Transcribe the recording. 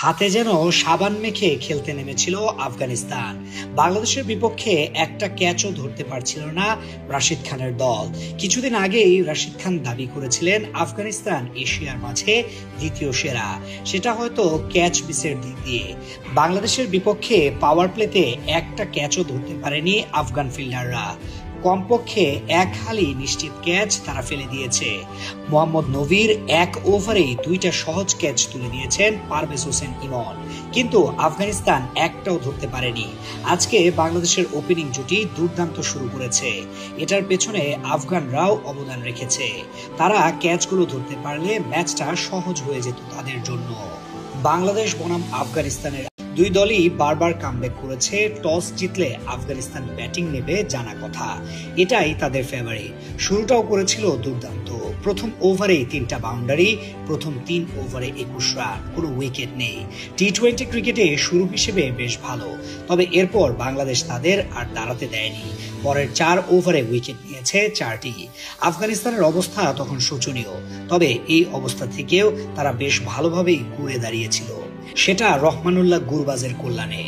হাতে যেন সাবান মেখে খেলতে নেমেছিল আফগানিস্তান। বাংলাদেশের বিপক্ষে একটা ক্যাচও ধরতে পারছিল না রাশিদ খানের দল। কিছুদিন আগেই রাশিদ খান দাবি করেছিলেন আফগানিস্তান এশিয়ার মাঝে দ্বিতীয় সেরা, সেটা হয়তো ক্যাচ মিসের দিক দিয়ে। বাংলাদেশের বিপক্ষে পাওয়ার প্লেতে একটা ক্যাচও ধরতে পারেনি আফগান ফিল্ডাররা। কমপক্ষে এক হালি নিশ্চিত ক্যাচ তারা ফেলে দিয়েছে। মোহাম্মদ নবীর এক ওভারেই দুইটা সহজ ক্যাচ তুলে দিয়েছেন পারভেজ হোসেন ইমন, কিন্তু আফগানিস্তান একটাও ধরতে পারেনি। আজকে বাংলাদেশের ওপেনিং জুটি দুর্দান্ত শুরু করেছে, এটার পেছনে আফগানরাও অবদান রেখেছে। তারা ক্যাচগুলো ধরতে পারলে ম্যাচটা সহজ হয়ে যেত তাদের জন্য। বাংলাদেশ বনাম আফগানিস্তানের দুই দলই বারবার কামব্যাক করেছে। টস জিতলে আফগানিস্তান ব্যাটিং নেবে জানা কথা, এটাই তাদের ফেভারিট। শুরুটাও করেছিল দুর্দান্ত। প্রথম ওভারে 3টা বাউন্ডারি, প্রথম 3 ওভারে 21 রান, কোনো উইকেট নেই। টি-20 ক্রিকেটে শুরু হিসেবে বেশ ভালো, তবে এরপর বাংলাদেশ তাদের আর দাঁড়াতে দেয়নি। পরের 4 ওভারে উইকেট নিয়েছে 4টি। আফগানিস্তানের অবস্থা তখন শোচনীয়, তবে এই অবস্থা থেকেও তারা বেশ ভালোভাবেই ঘুরে দাঁড়িয়েছিল, সেটা রহমানুল্লাহ গুরবাজের কল্যাণে।